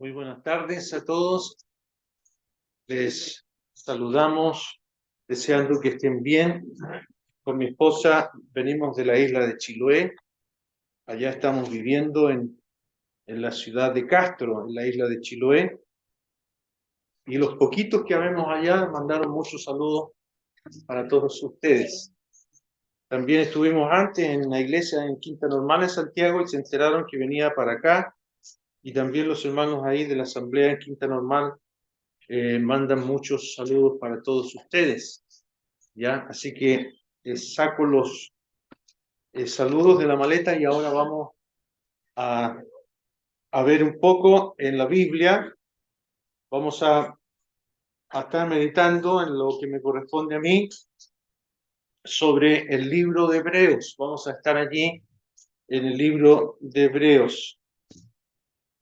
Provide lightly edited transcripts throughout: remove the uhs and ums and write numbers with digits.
Muy buenas tardes a todos. Les saludamos deseando que estén bien. Con mi esposa venimos de la isla de Chiloé. Allá estamos viviendo en la ciudad de Castro, en la isla de Chiloé. Y los poquitos que vemos allá mandaron muchos saludos para todos ustedes. También estuvimos antes en la iglesia en Quinta Normal en Santiago y se enteraron que venía para acá. Y también los hermanos ahí de la asamblea en Quinta Normal mandan muchos saludos para todos ustedes, ¿ya? Así que saco los saludos de la maleta y ahora vamos a, a ver un poco en la Biblia. Vamos a estar meditando en lo que me corresponde a mí sobre el libro de Hebreos. Vamos a estar allí en el libro de Hebreos.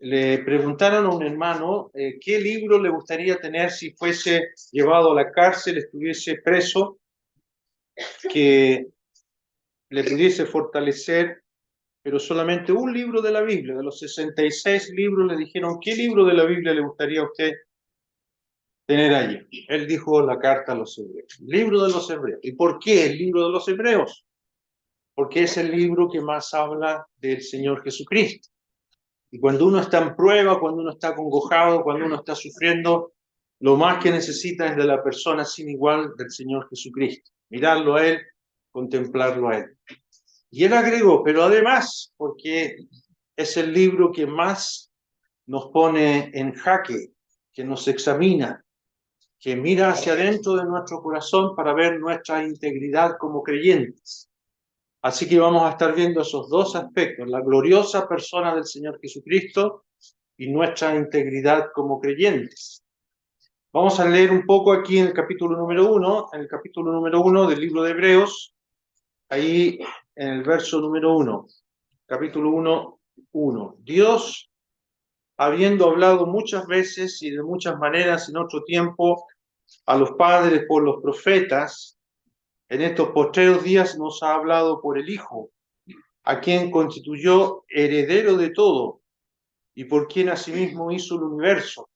Le preguntaron a un hermano qué libro le gustaría tener si fuese llevado a la cárcel, estuviese preso, que le pudiese fortalecer, pero solamente un libro de la Biblia. De los 66 libros le dijeron, ¿qué libro de la Biblia le gustaría a usted tener allí? Él dijo la carta a los hebreos, el libro de los hebreos. ¿Y por qué el libro de los hebreos? Porque es el libro que más habla del Señor Jesucristo. Y cuando uno está en prueba, cuando uno está acongojado, cuando uno está sufriendo, lo más que necesita es de la persona sin igual del Señor Jesucristo. Mirarlo a Él, contemplarlo a Él. Y él agregó, pero además, porque es el libro que más nos pone en jaque, que nos examina, que mira hacia adentro de nuestro corazón para ver nuestra integridad como creyentes. Así que vamos a estar viendo esos dos aspectos, la gloriosa persona del Señor Jesucristo y nuestra integridad como creyentes. Vamos a leer un poco aquí en el capítulo número 1, en el capítulo número 1 del libro de Hebreos, ahí en el verso número 1, capítulo 1, 1. Dios, habiendo hablado muchas veces y de muchas maneras en otro tiempo a los padres por los profetas, en estos postreros días nos ha hablado por el Hijo, a quien constituyó heredero de todo y por quien asimismo hizo el universo,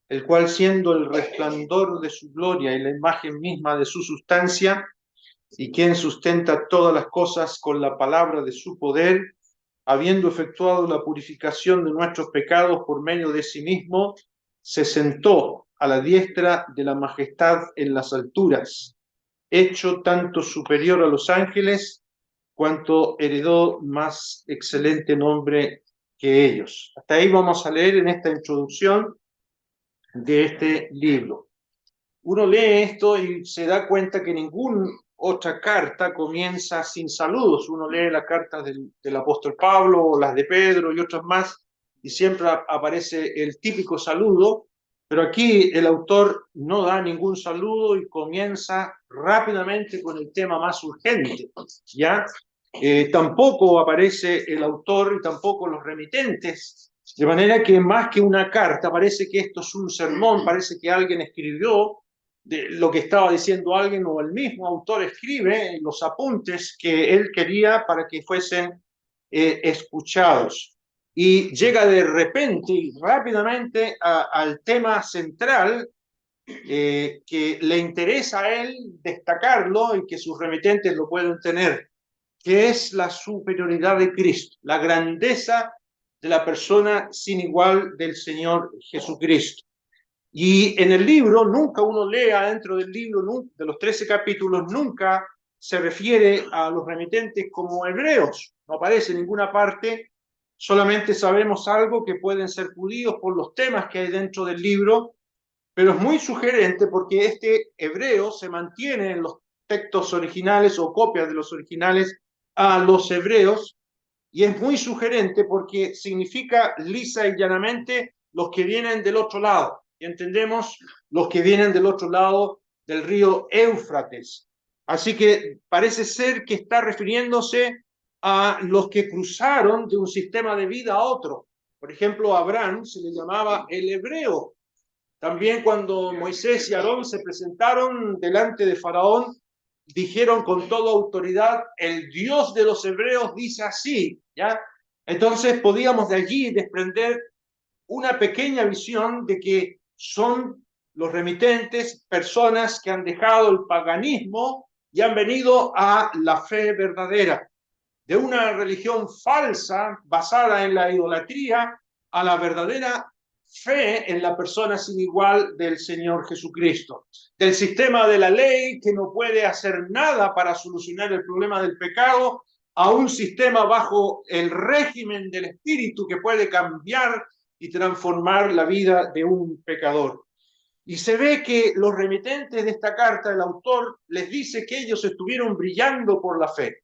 el cual siendo el resplandor de su gloria y la imagen misma de su sustancia, y quien sustenta todas las cosas con la palabra de su poder, habiendo efectuado la purificación de nuestros pecados por medio de sí mismo, se sentó a la diestra de la majestad en las alturas, hecho tanto superior a los ángeles, cuanto heredó más excelente nombre que ellos. Hasta ahí vamos a leer en esta introducción de este libro. Uno lee esto y se da cuenta que ninguna otra carta comienza sin saludos. Uno lee las cartas del apóstol Pablo, o las de Pedro y otras más, y siempre aparece el típico saludo, pero aquí el autor no da ningún saludo y comienza rápidamente con el tema más urgente, ¿ya? Tampoco aparece el autor y tampoco los remitentes, de manera que más que una carta, parece que esto es un sermón, parece que alguien escribió de lo que estaba diciendo alguien o el mismo autor escribe los apuntes que él quería para que fuesen escuchados. Y llega de repente y rápidamente al tema central que le interesa a él destacarlo y que sus remitentes lo pueden tener, que es la superioridad de Cristo, la grandeza de la persona sin igual del Señor Jesucristo. Y en el libro, nunca uno lee adentro del libro, de los 13 capítulos, nunca se refiere a los remitentes como hebreos. No aparece en ninguna parte, solamente sabemos algo que pueden ser judíos por los temas que hay dentro del libro, pero es muy sugerente porque este hebreo se mantiene en los textos originales o copias de los originales a los hebreos, y es muy sugerente porque significa lisa y llanamente los que vienen del otro lado. Y entendemos los que vienen del otro lado del río Éufrates. Así que parece ser que está refiriéndose a los que cruzaron de un sistema de vida a otro. Por ejemplo, a Abraham se le llamaba el hebreo. También cuando Moisés y Aarón se presentaron delante de Faraón, dijeron con toda autoridad, el Dios de los hebreos dice así, ¿ya? Entonces podíamos de allí desprender una pequeña visión de que son los remitentes personas que han dejado el paganismo y han venido a la fe verdadera, de una religión falsa basada en la idolatría a la verdadera fe en la persona sin igual del Señor Jesucristo, del sistema de la ley que no puede hacer nada para solucionar el problema del pecado, a un sistema bajo el régimen del Espíritu que puede cambiar y transformar la vida de un pecador. Y se ve que los remitentes de esta carta, el autor les dice que ellos estuvieron brillando por la fe.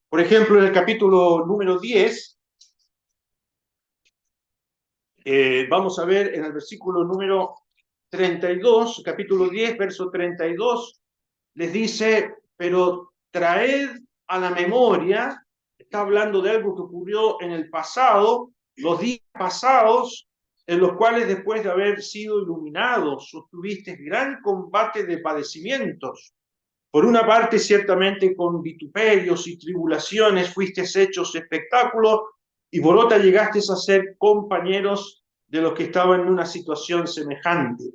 Por ejemplo, en el capítulo número 10, vamos a ver en el versículo número 32, capítulo 10, verso 32, les dice, pero traed a la memoria, está hablando de algo que ocurrió en el pasado, los días pasados, en los cuales después de haber sido iluminados, sostuvisteis gran combate de padecimientos. Por una parte, ciertamente con vituperios y tribulaciones fuisteis hechos espectáculo, y por otra llegasteis a ser compañeros de los que estaban en una situación semejante.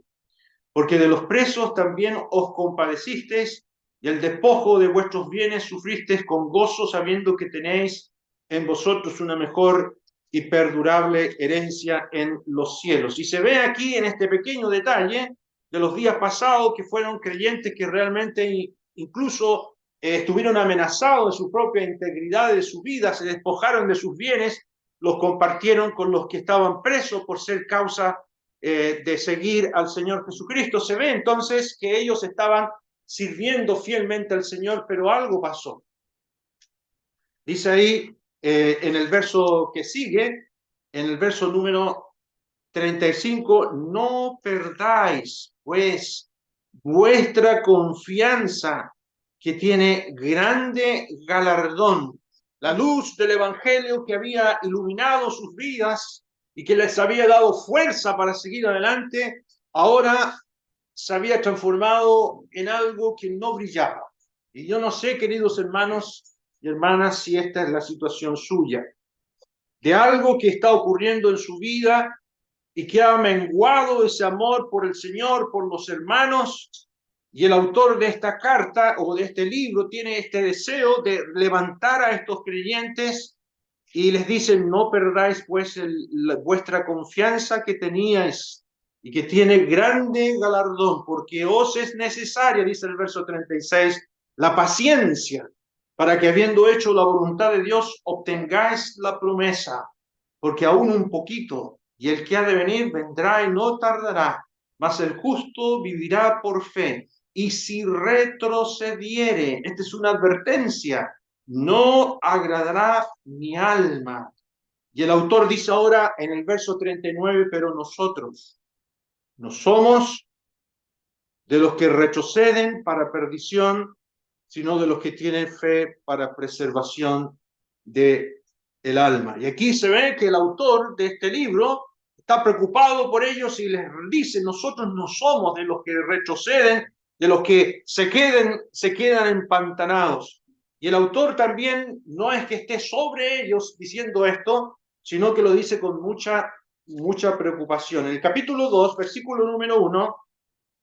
Porque de los presos también os compadecisteis, y el despojo de vuestros bienes sufristeis con gozo, sabiendo que tenéis en vosotros una mejor y perdurable herencia en los cielos. Y se ve aquí en este pequeño detalle de los días pasados que fueron creyentes que realmente incluso estuvieron amenazados de su propia integridad, de su vida, se despojaron de sus bienes, los compartieron con los que estaban presos por ser causa de seguir al Señor Jesucristo. Se ve entonces que ellos estaban sirviendo fielmente al Señor, pero algo pasó. Dice ahí en el verso que sigue, en el verso número 35, no perdáis pues vuestra confianza, que tiene grande galardón. La luz del Evangelio que había iluminado sus vidas y que les había dado fuerza para seguir adelante, ahora se había transformado en algo que no brillaba. Y yo no sé, queridos hermanos y hermanas, si esta es la situación suya, de algo que está ocurriendo en su vida y que ha menguado ese amor por el Señor, por los hermanos, y el autor de esta carta o de este libro tiene este deseo de levantar a estos creyentes y les dice, no perdáis pues vuestra confianza que teníais y que tiene grande galardón, porque os es necesaria, dice el verso 36, la paciencia, para que habiendo hecho la voluntad de Dios, obtengáis la promesa, porque aún un poquito, y el que ha de venir vendrá y no tardará, mas el justo vivirá por fe. Y si retrocediere, esta es una advertencia, no agradará mi alma. Y el autor dice ahora en el verso 39, pero nosotros no somos de los que retroceden para perdición, sino de los que tienen fe para preservación de el alma. Y aquí se ve que el autor de este libro está preocupado por ellos y les dice, nosotros no somos de los que retroceden, de los que se quedan empantanados. Y el autor también no es que esté sobre ellos diciendo esto, sino que lo dice con mucha preocupación. En el capítulo 2, versículo número 1,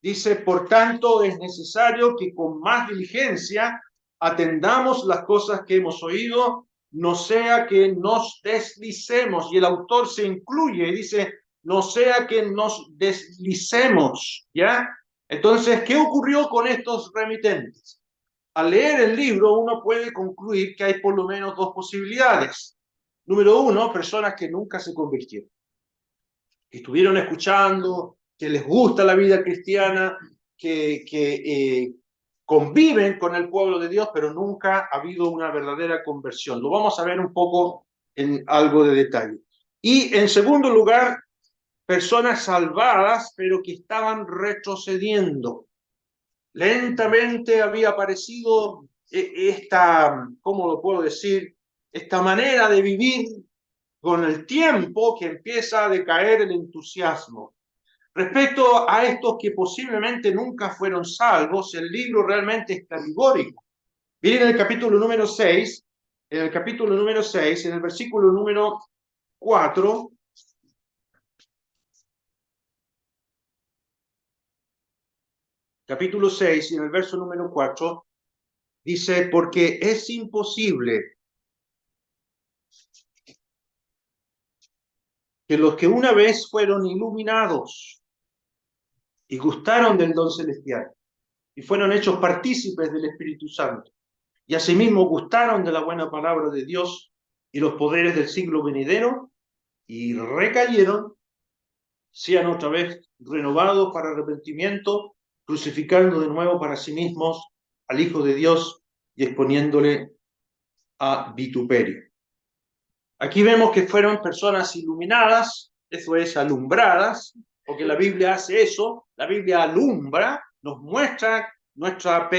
dice, por tanto, es necesario que con más diligencia atendamos las cosas que hemos oído, no sea que nos deslicemos. Y el autor se incluye y dice, no sea que nos deslicemos, ¿ya? Entonces, ¿qué ocurrió con estos remitentes? Al leer el libro, uno puede concluir que hay por lo menos dos posibilidades. Número uno, personas que nunca se convirtieron, que estuvieron escuchando, que les gusta la vida cristiana, que conviven con el pueblo de Dios, pero nunca ha habido una verdadera conversión. Lo vamos a ver un poco en algo de detalle. Y en segundo lugar, personas salvadas, pero que estaban retrocediendo. Lentamente había aparecido esta, ¿cómo lo puedo decir? Esta manera de vivir con el tiempo que empieza a decaer el entusiasmo. Respecto a estos que posiblemente nunca fueron salvos, el libro realmente es categórico. Miren el capítulo número 6, en el capítulo número 6, en el versículo número 4, capítulo 6, y en el verso número 4, dice, porque es imposible que los que una vez fueron iluminados y gustaron del don celestial y fueron hechos partícipes del Espíritu Santo, y asimismo gustaron de la buena palabra de Dios y los poderes del siglo venidero, y recayeron, sean otra vez renovados para arrepentimiento, crucificando de nuevo para sí mismos al Hijo de Dios y exponiéndole a vituperio. Aquí vemos que fueron personas iluminadas, eso es, alumbradas, porque la Biblia hace eso, la Biblia alumbra, nos muestra nuestro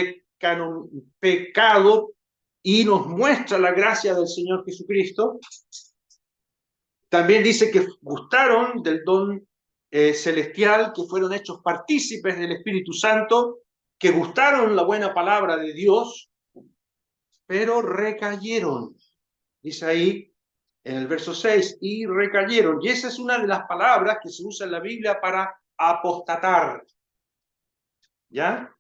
pecado y nos muestra la gracia del Señor Jesucristo. También dice que gustaron del don celestial, que fueron hechos partícipes del Espíritu Santo, que gustaron la buena palabra de Dios, pero recayeron. Dice ahí en el verso 6, y recayeron. Y esa es una de las palabras que se usa en la Biblia para apostatar. ¿Ya?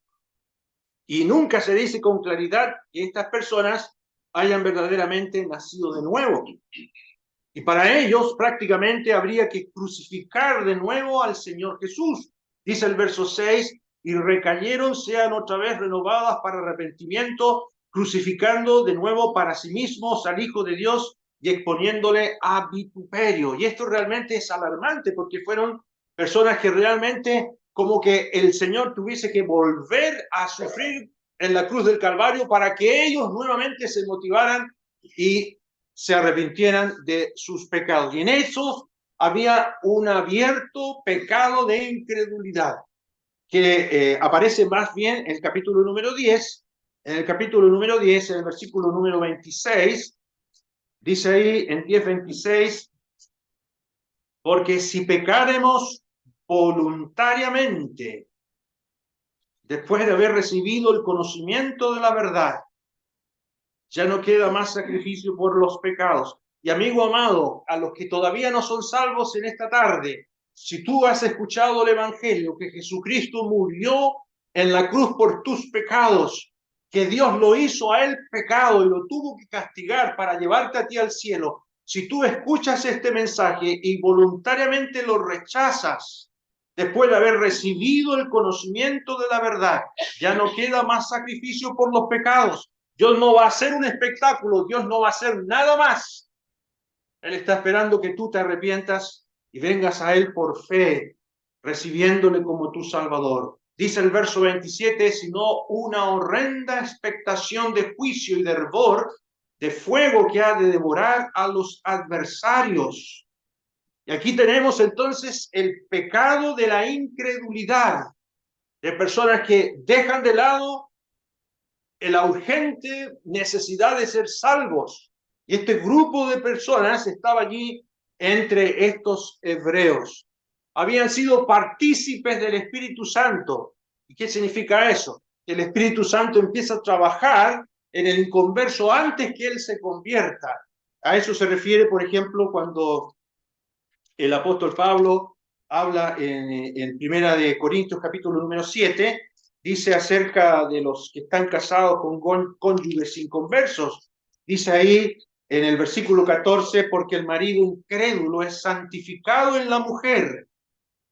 Y nunca se dice con claridad que estas personas hayan verdaderamente nacido de nuevo. Y para ellos prácticamente habría que crucificar de nuevo al Señor Jesús. Dice el verso 6, y recayeron, sean otra vez renovadas para arrepentimiento, crucificando de nuevo para sí mismos al Hijo de Dios y exponiéndole a vituperio. Y esto realmente es alarmante porque fueron personas que realmente como que el Señor tuviese que volver a sufrir en la cruz del Calvario para que ellos nuevamente se motivaran y se arrepintieran de sus pecados. Y en eso había un abierto pecado de incredulidad que aparece más bien en el capítulo número 10. En el capítulo número 10, en el versículo número 26, dice ahí en 10:26, porque si pecaremos voluntariamente, después de haber recibido el conocimiento de la verdad, ya no queda más sacrificio por los pecados. Y amigo amado, a los que todavía no son salvos en esta tarde, si tú has escuchado el Evangelio, que Jesucristo murió en la cruz por tus pecados, que Dios lo hizo a él pecado y lo tuvo que castigar para llevarte a ti al cielo, si tú escuchas este mensaje y voluntariamente lo rechazas, después de haber recibido el conocimiento de la verdad, ya no queda más sacrificio por los pecados. Dios no va a hacer un espectáculo, Dios no va a hacer nada más. Él está esperando que tú te arrepientas y vengas a Él por fe, recibiéndole como tu Salvador. Dice el verso 27, sino una horrenda expectación de juicio y de hervor, de fuego que ha de devorar a los adversarios. Y aquí tenemos entonces el pecado de la incredulidad, de personas que dejan de lado la urgente necesidad de ser salvos. Y este grupo de personas estaba allí entre estos hebreos. Habían sido partícipes del Espíritu Santo. ¿Y qué significa eso? Que el Espíritu Santo empieza a trabajar en el inconverso antes que él se convierta. A eso se refiere, por ejemplo, cuando el apóstol Pablo habla en Primera de Corintios, capítulo número 7, dice acerca de los que están casados con cónyuges inconversos. Dice ahí en el versículo 14, porque el marido incrédulo es santificado en la mujer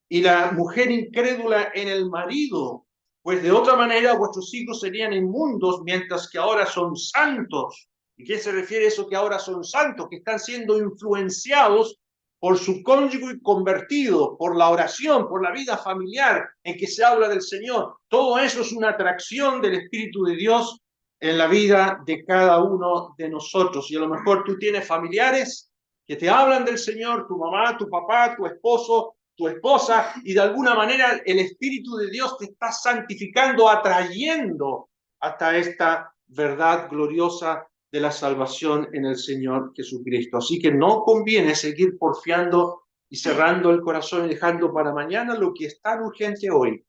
y la mujer incrédula en el marido, pues de otra manera vuestros hijos serían inmundos, mientras que ahora son santos. ¿Y qué se refiere a eso que ahora son santos? Que están siendo influenciados por su cónyuge convertido, por la oración, por la vida familiar en que se habla del Señor. Todo eso es una atracción del Espíritu de Dios en la vida de cada uno de nosotros. Y a lo mejor tú tienes familiares que te hablan del Señor, tu mamá, tu papá, tu esposo, tu esposa, y de alguna manera el Espíritu de Dios te está santificando, atrayendo hasta esta verdad gloriosa de la salvación en el Señor Jesucristo. Así que no conviene seguir porfiando y cerrando el corazón y dejando para mañana lo que es tan urgente hoy.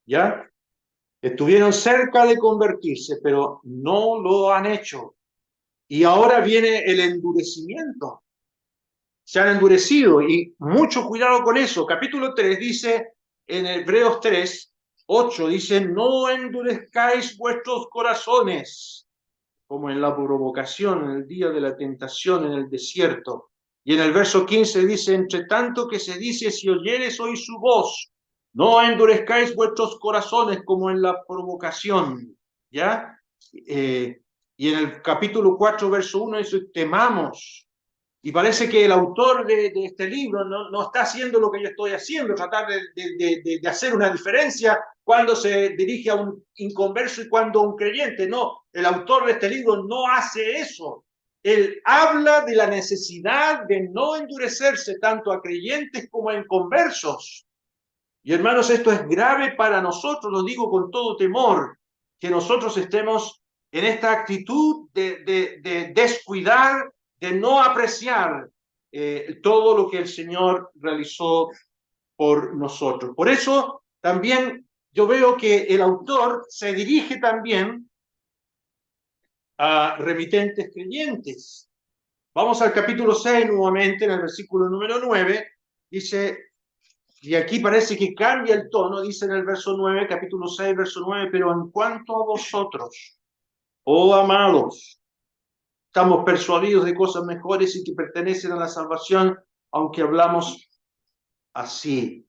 ¿Ya? Estuvieron cerca de convertirse, pero no lo han hecho. Y ahora viene el endurecimiento. Se han endurecido y mucho cuidado con eso. Capítulo 3 dice en Hebreos 3, 8 dice, no endurezcáis vuestros corazones, como en la provocación, en el día de la tentación, en el desierto. Y en el verso 15 dice, entre tanto que se dice, si oyeres hoy su voz, no endurezcáis vuestros corazones como en la provocación. ¿Ya? Y en el capítulo 4, verso 1 dice, temamos. Y parece que el autor de este libro no está haciendo lo que yo estoy haciendo, tratar de hacer una diferencia cuando se dirige a un inconverso y cuando a un creyente. No, el autor de este libro no hace eso. Él habla de la necesidad de no endurecerse tanto a creyentes como a inconversos. Y hermanos, esto es grave para nosotros, lo digo con todo temor, que nosotros estemos en esta actitud de descuidar, de no apreciar todo lo que el Señor realizó por nosotros. Por eso también yo veo que el autor se dirige también a remitentes creyentes. Vamos al capítulo 6 nuevamente, en el versículo número 9, dice, y aquí parece que cambia el tono, dice en el verso 9, capítulo 6, verso 9, pero en cuanto a vosotros, oh amados, estamos persuadidos de cosas mejores y que pertenecen a la salvación, aunque hablamos así.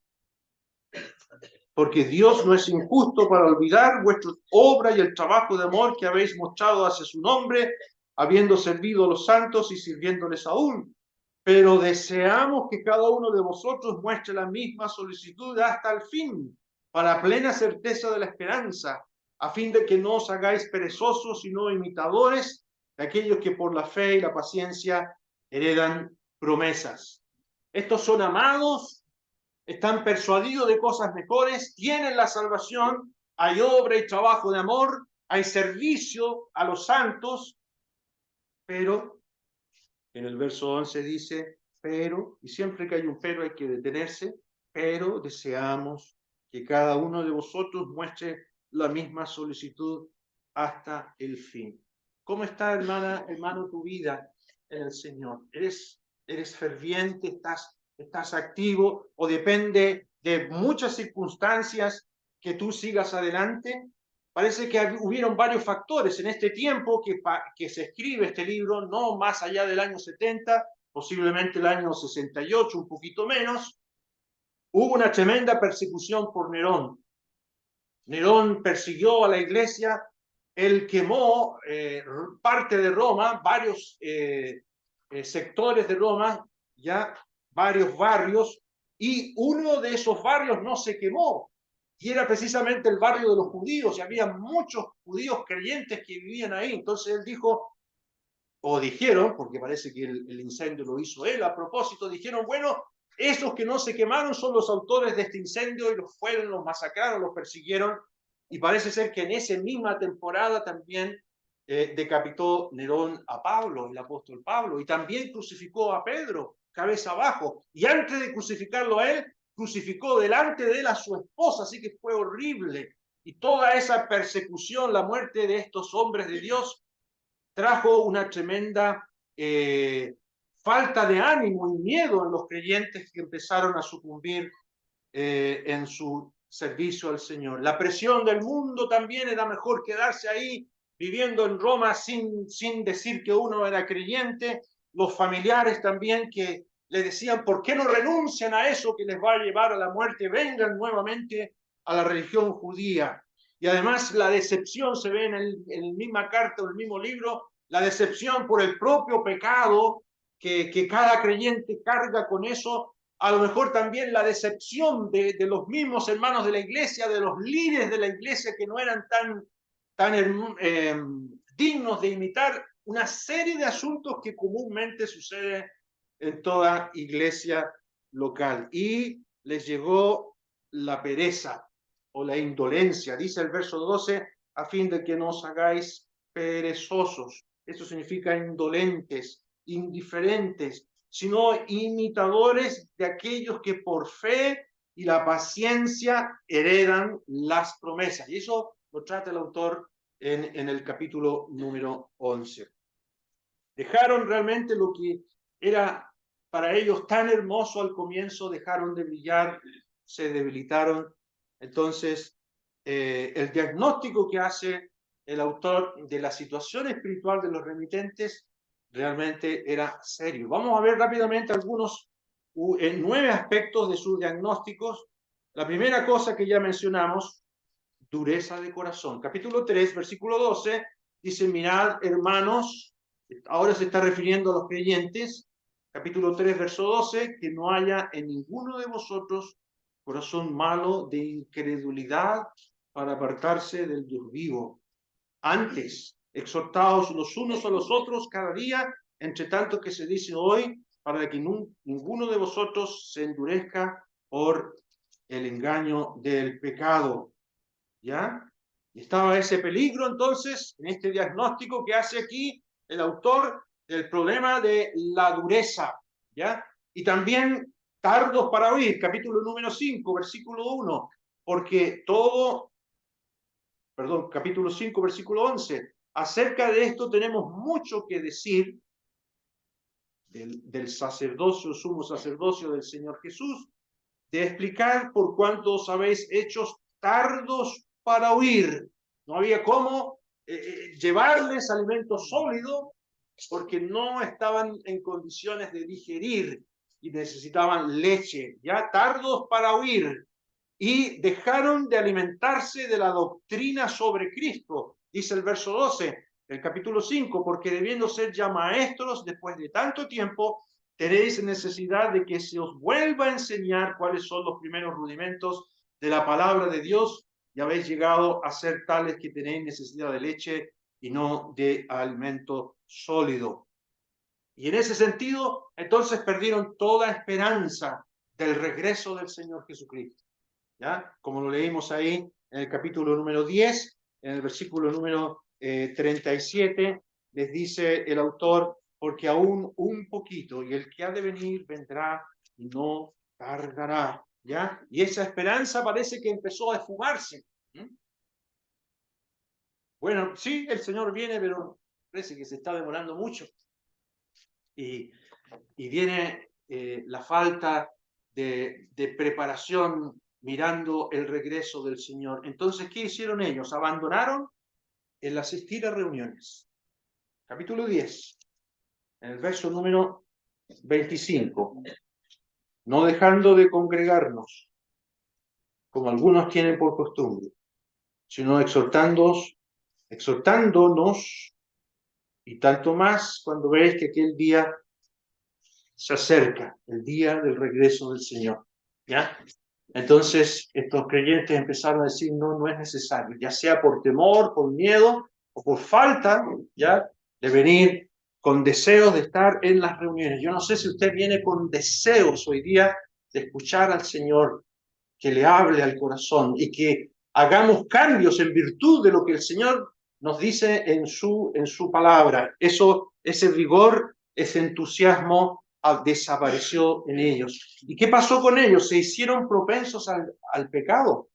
Porque Dios no es injusto para olvidar vuestra obra y el trabajo de amor que habéis mostrado hacia su nombre, habiendo servido a los santos y sirviéndoles aún. Pero deseamos que cada uno de vosotros muestre la misma solicitud hasta el fin, para plena certeza de la esperanza, a fin de que no os hagáis perezosos, sino imitadores de aquellos que por la fe y la paciencia heredan promesas. Estos son amados, están persuadidos de cosas mejores, tienen la salvación, hay obra y trabajo de amor, hay servicio a los santos, pero en el verso 11 dice, pero, y siempre que hay un pero hay que detenerse, pero deseamos que cada uno de vosotros muestre la misma solicitud hasta el fin. ¿Cómo está, hermana, hermano, tu vida en el Señor? ¿Eres ferviente? ¿Estás activo? ¿O depende de muchas circunstancias que tú sigas adelante? Parece que hubieron varios factores en este tiempo que se escribe este libro, no más allá del año 70, posiblemente el año 68, un poquito menos. Hubo una tremenda persecución por Nerón. Nerón persiguió a la iglesia, él quemó parte de Roma, varios sectores de Roma, ya varios barrios, y uno de esos barrios no se quemó, y era precisamente el barrio de los judíos, y había muchos judíos creyentes que vivían ahí. Entonces él dijo, o dijeron, porque parece que el incendio lo hizo él a propósito, dijeron, bueno, esos que no se quemaron son los autores de este incendio y los fueron, los masacraron, los persiguieron, y parece ser que en esa misma temporada también decapitó Nerón a Pablo, el apóstol Pablo, y también crucificó a Pedro, cabeza abajo, y antes de crucificarlo a él, crucificó delante de él a su esposa, así que fue horrible. Y toda esa persecución, la muerte de estos hombres de Dios, trajo una tremenda falta de ánimo y miedo en los creyentes que empezaron a sucumbir en su servicio al Señor. La presión del mundo también era mejor quedarse ahí viviendo en Roma sin decir que uno era creyente. Los familiares también que le decían, ¿por qué no renuncian a eso que les va a llevar a la muerte? Vengan nuevamente a la religión judía. Y además la decepción se ve en la misma carta o el mismo libro, la decepción por el propio pecado que cada creyente carga con eso, a lo mejor también la decepción de los mismos hermanos de la iglesia, de los líderes de la iglesia que no eran tan dignos de imitar, una serie de asuntos que comúnmente sucede en toda iglesia local. Y les llegó la pereza o la indolencia, dice el verso 12, a fin de que no os hagáis perezosos. Eso significa indolentes, indiferentes, sino imitadores de aquellos que por fe y la paciencia heredan las promesas. Y eso lo trata el autor en el capítulo número 11. Dejaron realmente lo que era para ellos tan hermoso al comienzo, dejaron de brillar, se debilitaron. Entonces el diagnóstico que hace el autor de la situación espiritual de los remitentes realmente era serio. Vamos a ver rápidamente algunos 9 aspectos de sus diagnósticos. La primera cosa que ya mencionamos, dureza de corazón. Capítulo 3, versículo 12, dice, mirad, hermanos, ahora se está refiriendo a los creyentes, capítulo 3, verso 12, que no haya en ninguno de vosotros corazón malo de incredulidad para apartarse del Dios vivo. Antes, exhortaos los unos a los otros cada día, entre tanto que se dice hoy, para que ninguno de vosotros se endurezca por el engaño del pecado. ¿Ya? Y estaba ese peligro entonces en este diagnóstico que hace aquí el autor del problema de la dureza, ¿ya? Y también tardos para oír, capítulo número 5, versículo 1, porque capítulo 5, versículo 11, acerca de esto tenemos mucho que decir del sacerdocio, sumo sacerdocio del Señor Jesús, de explicar por cuánto os habéis hechos tardos para oír. No había cómo llevarles alimento sólido porque no estaban en condiciones de digerir y necesitaban leche, ya tardos para oír. Y dejaron de alimentarse de la doctrina sobre Cristo, dice el verso 12 del capítulo 5, porque debiendo ser ya maestros después de tanto tiempo, tenéis necesidad de que se os vuelva a enseñar cuáles son los primeros rudimentos de la palabra de Dios, y habéis llegado a ser tales que tenéis necesidad de leche y no de alimento sólido. Y en ese sentido, entonces perdieron toda esperanza del regreso del Señor Jesucristo. ¿Ya? Como lo leímos ahí en el capítulo número 10, en el versículo número 37, les dice el autor, porque aún un poquito, y el que ha de venir vendrá y no tardará, ¿ya? Y esa esperanza parece que empezó a esfumarse. Bueno, sí, el Señor viene, pero parece que se está demorando mucho. Y viene la falta de preparación mirando el regreso del Señor. Entonces, ¿qué hicieron ellos? Abandonaron el asistir a reuniones. Capítulo 10, en el verso número 25. No dejando de congregarnos, como algunos tienen por costumbre, sino exhortándonos, y tanto más cuando veis que aquel día se acerca, el día del regreso del Señor. ¿Ya? Entonces, estos creyentes empezaron a decir, no es necesario, ya sea por temor, por miedo o por falta, ¿ya? De venir con deseos de estar en las reuniones. Yo no sé si usted viene con deseos hoy día de escuchar al Señor, que le hable al corazón y que hagamos cambios en virtud de lo que el Señor nos dice en su palabra. Ese vigor, ese entusiasmo desapareció en ellos. ¿Y qué pasó con ellos? Se hicieron propensos al pecado.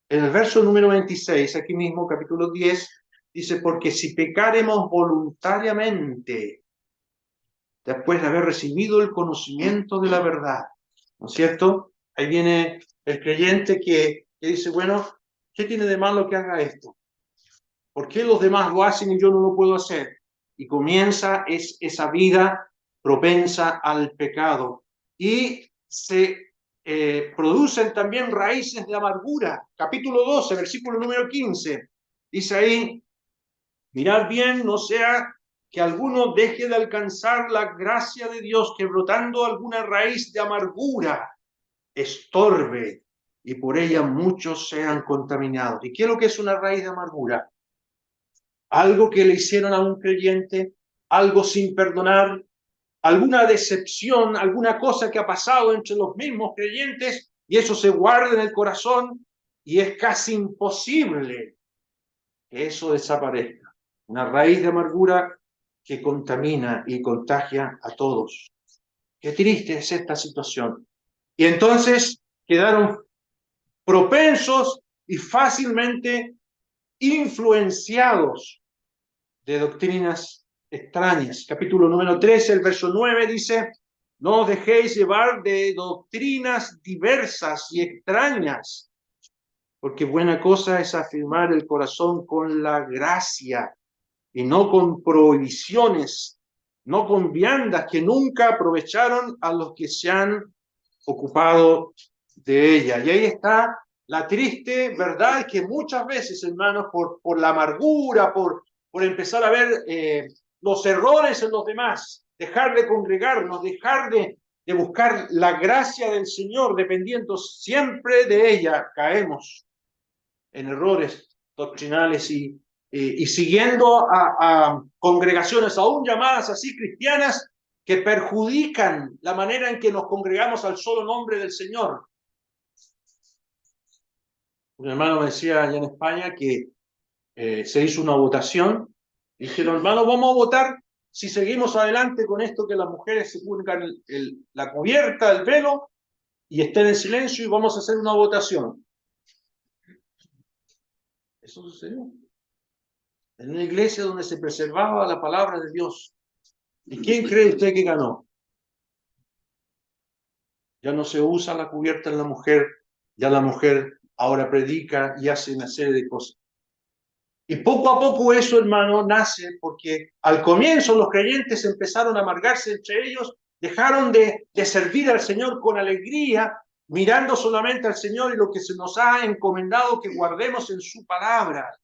En el verso número 26, aquí mismo, capítulo 10, dice, porque si pecaremos voluntariamente, después de haber recibido el conocimiento de la verdad, ¿no es cierto? Ahí viene el creyente que dice, bueno, ¿qué tiene de malo que haga esto? ¿Por qué los demás lo hacen y yo no lo puedo hacer? Y comienza esa vida propensa al pecado. Y se producen también raíces de amargura. Capítulo 12, versículo número 15. Dice ahí, mirad bien, no sea que alguno deje de alcanzar la gracia de Dios, que brotando alguna raíz de amargura estorbe y por ella muchos sean contaminados. ¿Y qué es lo que es una raíz de amargura? Algo que le hicieron a un creyente, algo sin perdonar, alguna decepción, alguna cosa que ha pasado entre los mismos creyentes y eso se guarda en el corazón y es casi imposible que eso desaparezca. Una raíz de amargura que contamina y contagia a todos. Qué triste es esta situación. Y entonces quedaron propensos y fácilmente influenciados de doctrinas extrañas. Capítulo número 13, el verso 9 dice, no os dejéis llevar de doctrinas diversas y extrañas, porque buena cosa es afirmar el corazón con la gracia y no con prohibiciones, no con viandas que nunca aprovecharon a los que se han ocupado de ella. Y ahí está la triste verdad que muchas veces, hermanos, por la amargura, por empezar a ver los errores en los demás, dejar de congregarnos, dejar de buscar la gracia del Señor, dependiendo siempre de ella, caemos en errores doctrinales y siguiendo a congregaciones aún llamadas así cristianas que perjudican la manera en que nos congregamos al solo nombre del Señor. Un hermano me decía allá en España que se hizo una votación y dijeron, hermano, vamos a votar si seguimos adelante con esto que las mujeres se pongan la cubierta, el velo y estén en silencio y vamos a hacer una votación. Eso sucedió en una iglesia donde se preservaba la palabra de Dios. ¿Y quién cree usted que ganó? Ya no se usa la cubierta en la mujer, ya la mujer ahora predica y hace una serie de cosas. Y poco a poco eso, hermano, nace porque al comienzo los creyentes empezaron a amargarse entre ellos, dejaron de servir al Señor con alegría, mirando solamente al Señor y lo que se nos ha encomendado que guardemos en su palabra.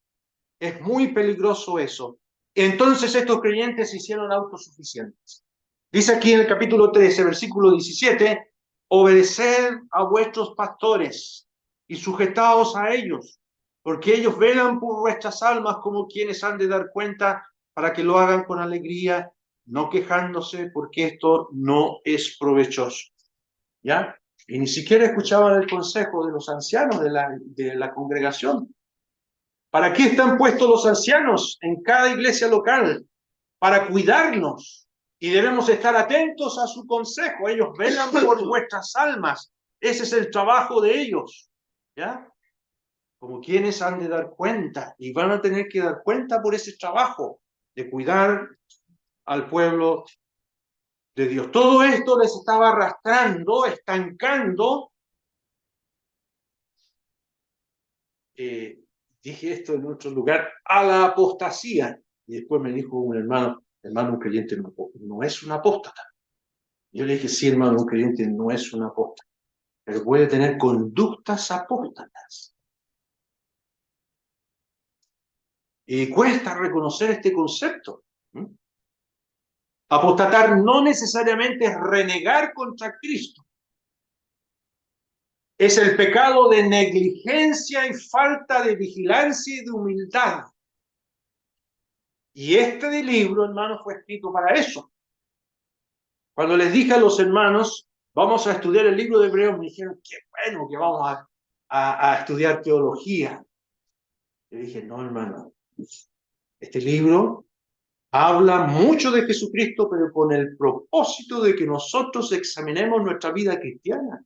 Es muy peligroso eso. Entonces estos creyentes se hicieron autosuficientes. Dice aquí en el capítulo 13, versículo 17, obedeced a vuestros pastores y sujetaos a ellos, porque ellos velan por vuestras almas como quienes han de dar cuenta, para que lo hagan con alegría, no quejándose, porque esto no es provechoso. ¿Ya? Y ni siquiera escuchaban el consejo de los ancianos de la congregación. ¿Para qué están puestos los ancianos en cada iglesia local? Para cuidarnos. Y debemos estar atentos a su consejo. Ellos velan por vuestras almas. Ese es el trabajo de ellos. ¿Ya? Como quienes han de dar cuenta. Y van a tener que dar cuenta por ese trabajo de cuidar al pueblo de Dios. Todo esto les estaba arrastrando, estancando. Dije esto en otro lugar, a la apostasía. Y después me dijo un hermano, un creyente no es un apóstata. Yo le dije, sí, hermano, un creyente no es un apóstata, pero puede tener conductas apóstatas. Y cuesta reconocer este concepto. Apostatar no necesariamente es renegar contra Cristo. Es el pecado de negligencia y falta de vigilancia y de humildad. Y este libro, hermanos, fue escrito para eso. Cuando les dije a los hermanos, vamos a estudiar el libro de Hebreos, me dijeron, qué bueno que vamos a estudiar teología. Le dije, no, hermano, este libro habla mucho de Jesucristo, pero con el propósito de que nosotros examinemos nuestra vida cristiana.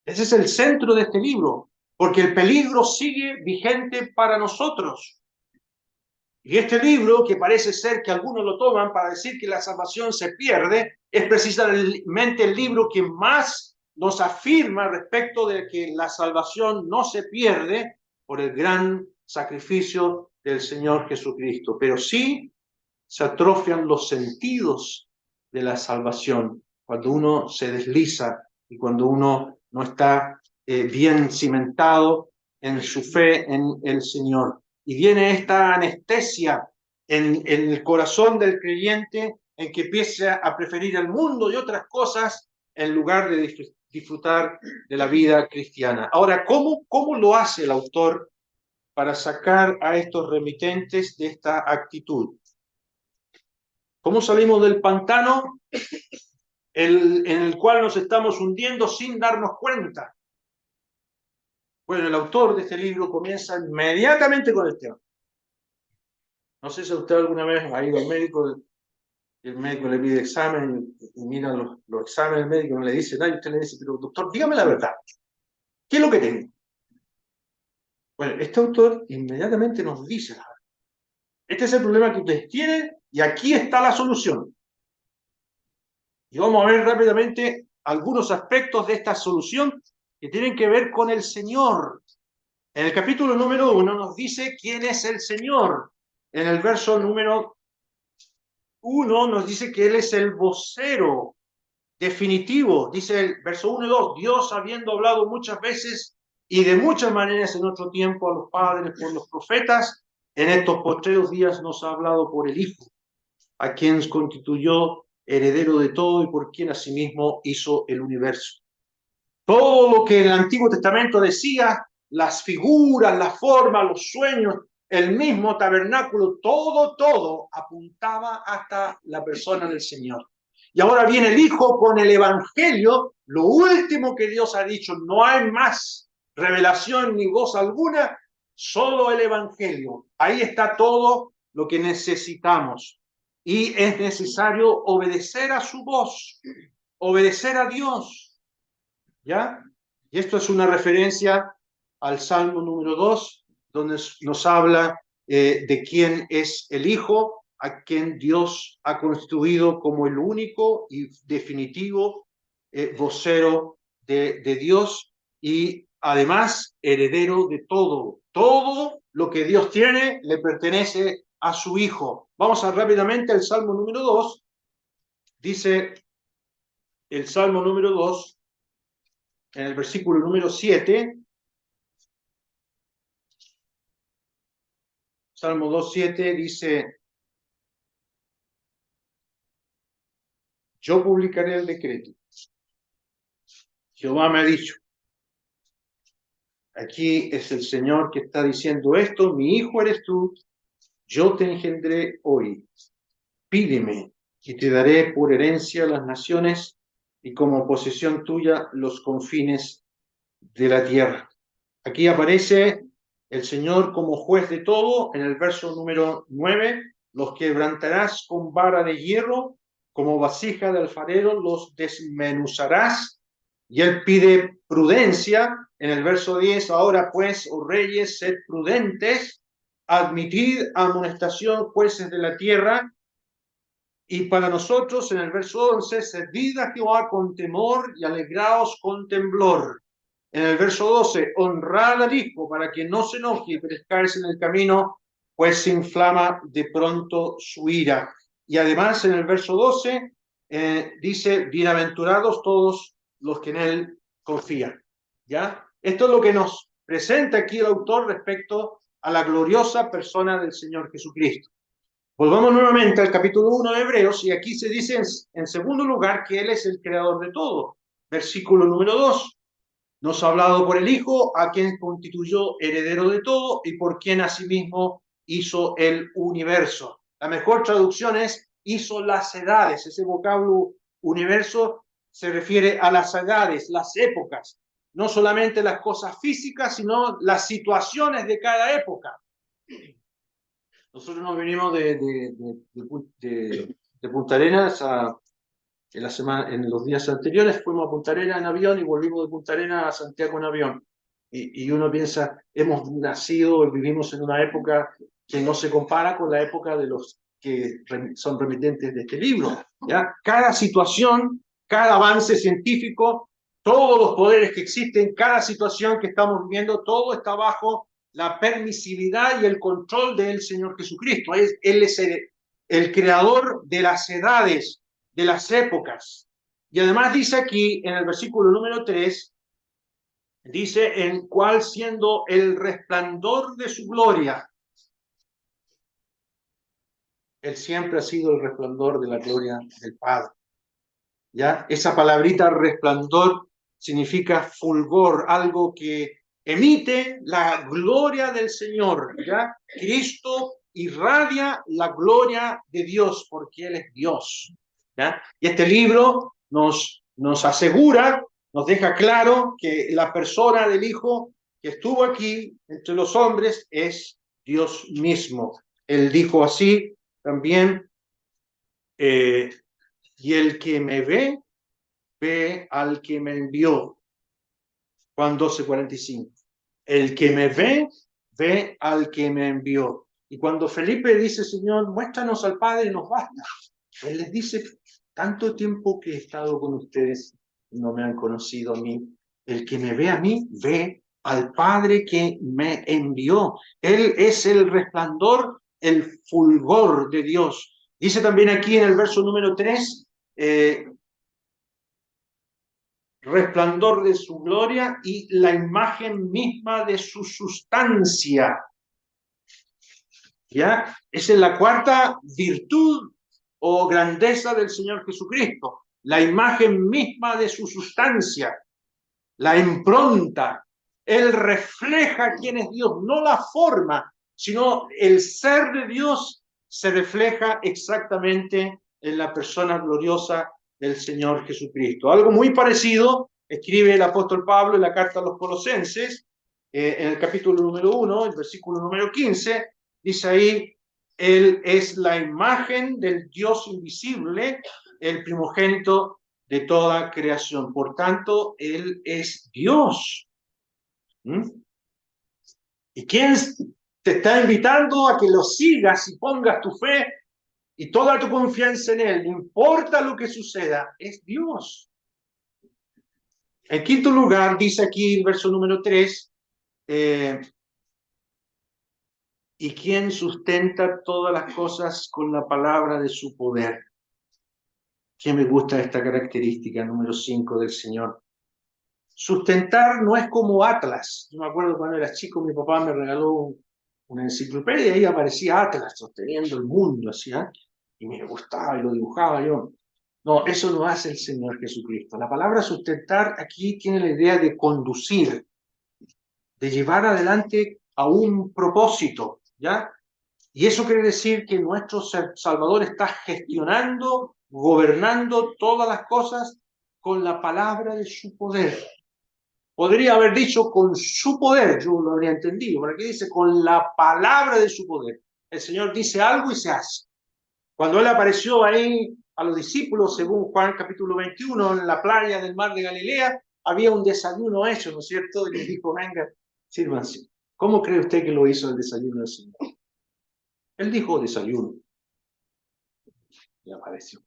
Ese es el centro de este libro, porque el peligro sigue vigente para nosotros. Y este libro, que parece ser que algunos lo toman para decir que la salvación se pierde, es precisamente el libro que más nos afirma respecto de que la salvación no se pierde por el gran sacrificio del Señor Jesucristo, pero sí se atrofian los sentidos de la salvación cuando uno se desliza y cuando uno no está bien cimentado en su fe en el Señor. Y viene esta anestesia en el corazón del creyente en que empieza a preferir el mundo y otras cosas en lugar de disfrutar de la vida cristiana. Ahora, ¿cómo lo hace el autor para sacar a estos remitentes de esta actitud? ¿Cómo salimos del pantano en el cual nos estamos hundiendo sin darnos cuenta? Bueno, el autor de este libro comienza inmediatamente con el tema. No sé si usted alguna vez ha ido al médico y el médico le pide examen y mira los exámenes del médico, no le dice nada y usted le dice, pero doctor, dígame la verdad. ¿Qué es lo que tengo? Bueno, este autor inmediatamente nos dice la verdad. Este es el problema que ustedes tienen y aquí está la solución. Y vamos a ver rápidamente algunos aspectos de esta solución que tienen que ver con el Señor. En el capítulo número 1 nos dice quién es el Señor. En el verso número 1 nos dice que Él es el vocero definitivo. Dice el verso 1 y 2, Dios habiendo hablado muchas veces y de muchas maneras en otro tiempo a los padres por los profetas, en estos postreros días nos ha hablado por el Hijo, a quien constituyó heredero de todo y por quien asimismo hizo el universo. Todo lo que en el Antiguo Testamento decía, las figuras, la forma, los sueños, el mismo tabernáculo, todo apuntaba hasta la persona del Señor. Y ahora viene el Hijo con el Evangelio, lo último que Dios ha dicho, no hay más revelación ni voz alguna, solo el Evangelio. Ahí está todo lo que necesitamos. Y es necesario obedecer a su voz, obedecer a Dios. ¿Ya? Y esto es una referencia al Salmo número 2, donde nos habla de quién es el Hijo, a quien Dios ha constituido como el único y definitivo vocero de Dios y además heredero de todo. Todo lo que Dios tiene le pertenece a su Hijo. Vamos a rápidamente al Salmo número 2. Dice el Salmo número 2, en el versículo número 7, Salmo 2:7 dice, yo publicaré el decreto. Jehová me ha dicho. Aquí es el Señor que está diciendo esto, mi hijo eres tú, yo te engendré hoy. Pídeme y te daré por herencia las naciones y como posesión tuya los confines de la tierra. Aquí aparece el Señor como juez de todo. En el verso número 9, los quebrantarás con vara de hierro, como vasija de alfarero los desmenuzarás. Y él pide prudencia. En el verso 10, ahora pues, oh reyes, sed prudentes, admitid amonestación, jueces de la tierra. Y para nosotros, en el verso 11, servid a Jehová con temor y alegraos con temblor. En el verso 12, honrad al Hijo para que no se enoje y perezcáis en el camino, pues se inflama de pronto su ira. Y además en el verso 12 dice, bienaventurados todos los que en él confían. ¿Ya? Esto es lo que nos presenta aquí el autor respecto a la gloriosa persona del Señor Jesucristo. Volvamos nuevamente al capítulo 1 de Hebreos y aquí se dice en segundo lugar que Él es el creador de todo. Versículo número 2. Nos ha hablado por el Hijo, a quien constituyó heredero de todo y por quien asimismo hizo el universo. La mejor traducción es hizo las edades. Ese vocablo universo se refiere a las edades, las épocas. No solamente las cosas físicas, sino las situaciones de cada época. Nosotros nos venimos de Punta Arenas en los días anteriores, fuimos a Punta Arenas en avión y volvimos de Punta Arenas a Santiago en avión. Y uno piensa, hemos nacido, vivimos en una época que no se compara con la época de los que son remitentes de este libro. ¿Ya? Cada situación, cada avance científico, todos los poderes que existen, cada situación que estamos viviendo, todo está bajo la permisividad y el control del Señor Jesucristo. Él es el creador de las edades, de las épocas. Y además dice aquí, en el versículo número 3, dice, en cual siendo el resplandor de su gloria, Él siempre ha sido el resplandor de la gloria del Padre. ¿Ya? Esa palabrita resplandor significa fulgor, algo que emite la gloria del Señor. ¿Ya? Cristo irradia la gloria de Dios porque Él es Dios. ¿Ya? Y este libro nos asegura, nos deja claro que la persona del Hijo que estuvo aquí entre los hombres es Dios mismo. Él dijo así también, y el que me ve, ve al que me envió. Juan 12:45. El que me ve, ve al que me envió. Y cuando Felipe dice, Señor, muéstranos al Padre, nos basta. Él les dice, tanto tiempo que he estado con ustedes, no me han conocido a mí. El que me ve a mí, ve al Padre que me envió. Él es el resplandor, el fulgor de Dios. Dice también aquí en el verso número 3, resplandor de su gloria y la imagen misma de su sustancia. ¿Ya? Esa es la cuarta virtud o grandeza del Señor Jesucristo, la imagen misma de su sustancia, la impronta. Él refleja quién es Dios, no la forma, sino el ser de Dios se refleja exactamente en la persona gloriosa del Señor Jesucristo. Algo muy parecido escribe el apóstol Pablo en la carta a los Colosenses, en el capítulo número 1, el versículo número 15, dice ahí, Él es la imagen del Dios invisible, el primogénito de toda creación. Por tanto, Él es Dios. ¿Mm? ¿Y quién te está invitando a que lo sigas y pongas tu fe y toda tu confianza en Él? No importa lo que suceda, es Dios. En quinto lugar, dice aquí el verso número 3, y quien sustenta todas las cosas con la palabra de su poder. ¿Qué me gusta esta característica número 5 del Señor? Sustentar no es como Atlas. Yo me acuerdo cuando era chico, mi papá me regaló una enciclopedia y ahí aparecía Atlas sosteniendo el mundo, así, ¿eh? Y me gustaba y lo dibujaba yo. No, eso lo hace el Señor Jesucristo. La palabra sustentar aquí tiene la idea de conducir, de llevar adelante a un propósito, ¿ya? Y eso quiere decir que nuestro Salvador está gestionando, gobernando todas las cosas con la palabra de su poder. Podría haber dicho con su poder, yo lo habría entendido, pero aquí dice con la palabra de su poder. El Señor dice algo y se hace. Cuando Él apareció ahí a los discípulos, según Juan capítulo 21, en la playa del mar de Galilea, había un desayuno hecho, ¿no es cierto? Y les dijo, venga, sírvanse. ¿Cómo cree usted que lo hizo el desayuno del Señor? Él dijo desayuno. Y apareció.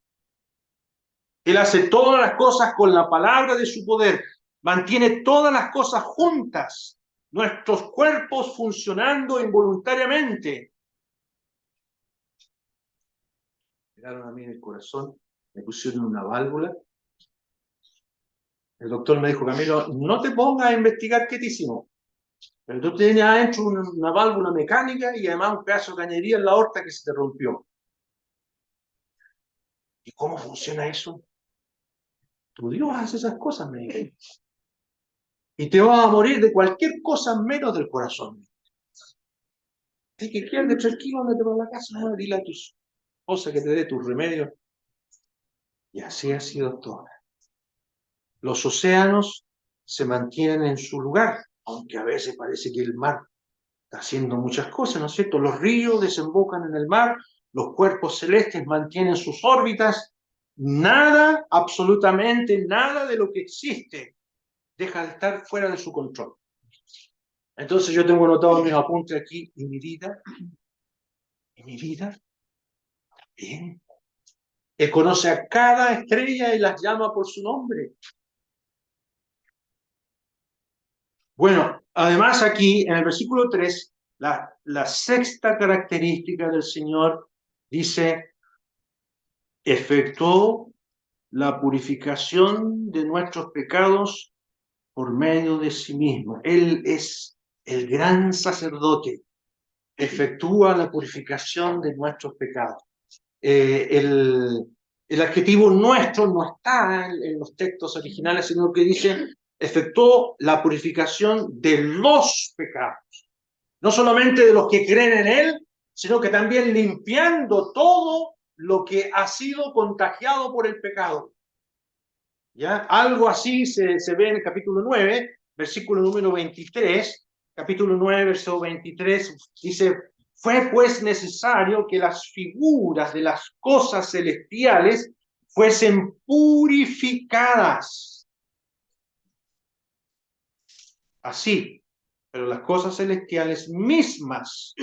Él hace todas las cosas con la palabra de su poder. Mantiene todas las cosas juntas. Nuestros cuerpos funcionando involuntariamente. Llegaron a mí en el corazón, me pusieron una válvula. El doctor me dijo, Camilo, no te pongas a investigar qué te hicimos. Pero tú tenías adentro una válvula mecánica y además un pedazo de cañería en la aorta que se te rompió. ¿Y cómo funciona eso? Tu Dios hace esas cosas, me dijo. Y te vas a morir de cualquier cosa menos del corazón. Así que quédate tranquilo, andate para la casa, no, dile a tu esposa que te dé tus remedios. Y así ha sido todo. Los océanos se mantienen en su lugar, aunque a veces parece que el mar está haciendo muchas cosas, ¿no es cierto? Los ríos desembocan en el mar, los cuerpos celestes mantienen sus órbitas, nada, absolutamente nada de lo que existe deja de estar fuera de su control. Entonces yo tengo anotado en mis apuntes aquí, y mi vida, bien. Él conoce a cada estrella y las llama por su nombre. Bueno, además aquí en el versículo 3, la sexta característica del Señor dice, efectuó la purificación de nuestros pecados por medio de sí mismo. Él es el gran sacerdote, efectúa la purificación de nuestros pecados. El adjetivo nuestro no está en los textos originales, sino que dice, efectuó la purificación de los pecados. No solamente de los que creen en Él, sino que también limpiando todo lo que ha sido contagiado por el pecado. ¿Ya? Algo así se ve en el capítulo 9, versículo número 23. Capítulo 9, verso 23, dice, fue pues necesario que las figuras de las cosas celestiales fuesen purificadas. Así, pero las cosas celestiales mismas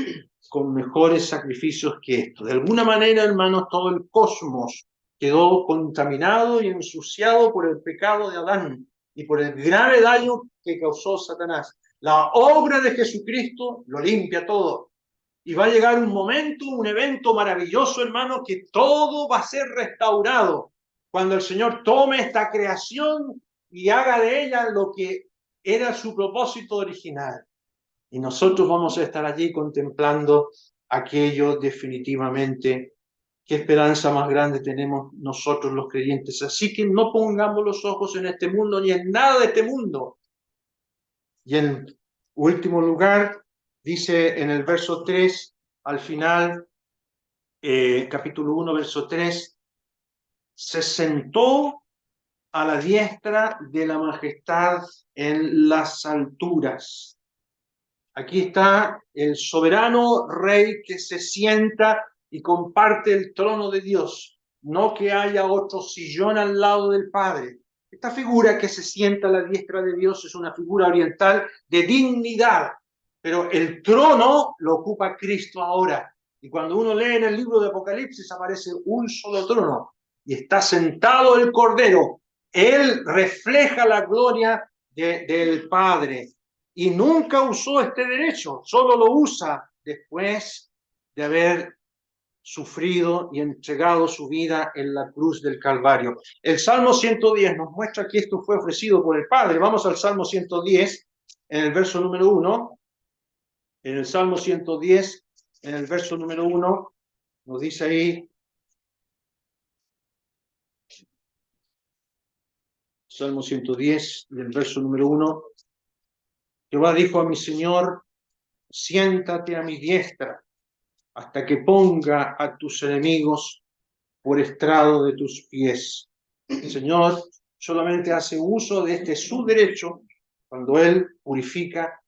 con mejores sacrificios que esto. De alguna manera, hermanos, todo el cosmos quedó contaminado y ensuciado por el pecado de Adán y por el grave daño que causó Satanás. La obra de Jesucristo lo limpia todo. Y va a llegar un momento, un evento maravilloso, hermano, que todo va a ser restaurado. Cuando el Señor tome esta creación y haga de ella lo que era su propósito original. Y nosotros vamos a estar allí contemplando aquello definitivamente. Qué esperanza más grande tenemos nosotros los creyentes. Así que no pongamos los ojos en este mundo ni en nada de este mundo. Y en último lugar, dice en el verso 3, al final, capítulo 1, verso 3, se sentó a la diestra de la majestad en las alturas. Aquí está el soberano rey que se sienta y comparte el trono de Dios, no que haya otro sillón al lado del Padre. Esta figura que se sienta a la diestra de Dios es una figura oriental de dignidad, pero el trono lo ocupa Cristo ahora. Y cuando uno lee en el libro de Apocalipsis aparece un solo trono y está sentado el Cordero. Él refleja la gloria del Padre. Y nunca usó este derecho, solo lo usa después de haber sufrido y entregado su vida en la cruz del Calvario. El Salmo 110 nos muestra que esto fue ofrecido por el Padre. Vamos al Salmo 110, en el verso número 1. En el Salmo 110, en el verso número 1, nos dice ahí, Salmo 110, en el verso número 1, Jehová dijo a mi Señor, siéntate a mi diestra, hasta que ponga a tus enemigos por estrado de tus pies. El Señor solamente hace uso de este su derecho cuando Él purifica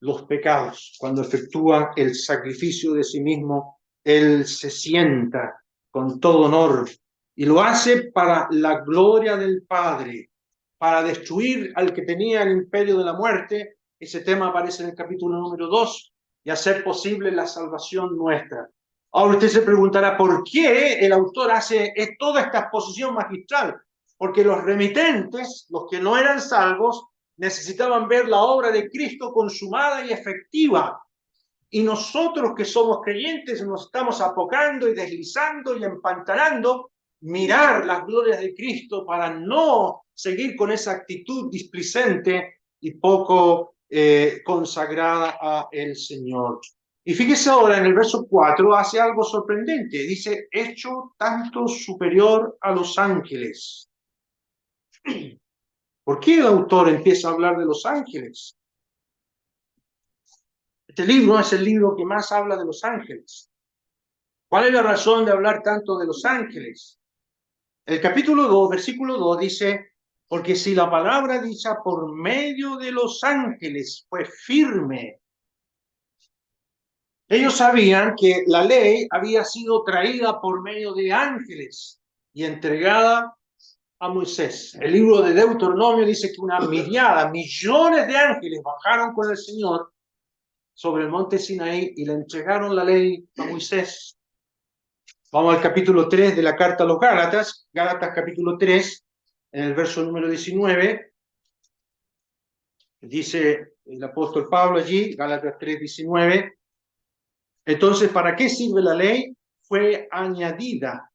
los pecados, cuando efectúa el sacrificio de sí mismo. Él se sienta con todo honor y lo hace para la gloria del Padre, para destruir al que tenía el imperio de la muerte. Ese tema aparece en el capítulo número 2, y hacer posible la salvación nuestra. Ahora usted se preguntará, ¿por qué el autor hace toda esta exposición magistral? Porque los remitentes, los que no eran salvos, necesitaban ver la obra de Cristo consumada y efectiva. Y nosotros que somos creyentes nos estamos apocando y deslizando y empantanando, mirar las glorias de Cristo para no seguir con esa actitud displicente y poco consagrada a el Señor. Y fíjese ahora en el verso 4, hace algo sorprendente. Dice, hecho tanto superior a los ángeles. ¿Por qué el autor empieza a hablar de los ángeles? Este libro es el libro que más habla de los ángeles. ¿Cuál es la razón de hablar tanto de los ángeles? El capítulo 2, versículo 2 dice, porque si la palabra dicha por medio de los ángeles fue firme. Ellos sabían que la ley había sido traída por medio de ángeles y entregada a Moisés. El libro de Deuteronomio dice que una miriada, millones de ángeles bajaron con el Señor sobre el monte Sinaí y le entregaron la ley a Moisés. Vamos al capítulo 3 de la carta a los Gálatas, Gálatas capítulo 3, en el verso número 19, dice el apóstol Pablo allí, Gálatas 3, 19, entonces, ¿para qué sirve la ley? Fue añadida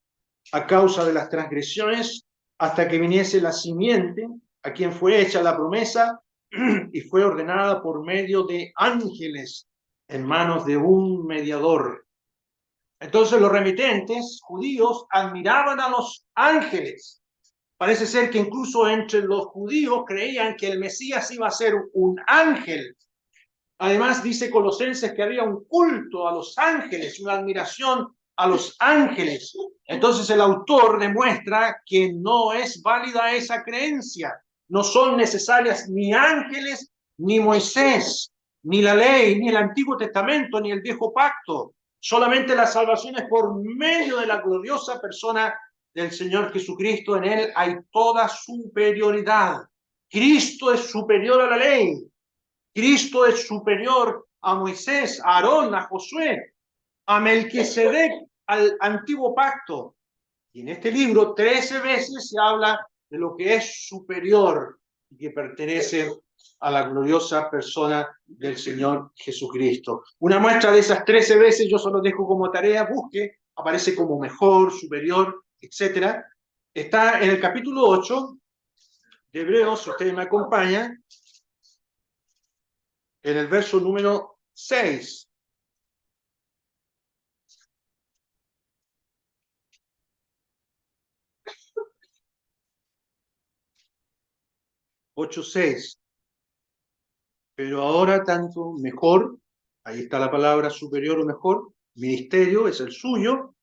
a causa de las transgresiones hasta que viniese la simiente, a quien fue hecha la promesa, y fue ordenada por medio de ángeles en manos de un mediador. Entonces los remitentes judíos admiraban a los ángeles. Parece ser que incluso entre los judíos creían que el Mesías iba a ser un ángel. Además dice Colosenses que había un culto a los ángeles, una admiración a los ángeles. Entonces el autor demuestra que no es válida esa creencia. No son necesarias ni ángeles, ni Moisés, ni la ley, ni el Antiguo Testamento, ni el Viejo Pacto. Solamente la salvación es por medio de la gloriosa persona del Señor Jesucristo. En Él hay toda superioridad. Cristo es superior a la ley. Cristo es superior a Moisés, a Aarón, a Josué, a Melquisedec, al antiguo pacto. Y en este libro 13 veces se habla de lo que es superior y que pertenece a la gloriosa persona del Señor Jesucristo. Una muestra de esas 13 veces, yo solo dejo como tarea, busque, aparece como mejor, superior, etc. Está en el capítulo 8 de Hebreos, si ustedes me acompañan, en el verso número 6. 8:6. Pero ahora tanto mejor, ahí está la palabra superior o mejor, ministerio es el suyo,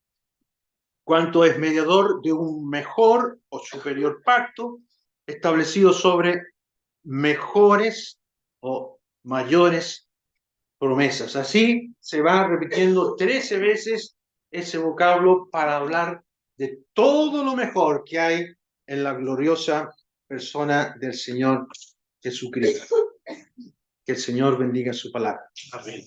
cuanto es mediador de un mejor o superior pacto, establecido sobre mejores o mayores promesas. Así se va repitiendo 13 veces ese vocablo para hablar de todo lo mejor que hay en la gloriosa persona del Señor Jesucristo. Que el Señor bendiga su palabra. Amén.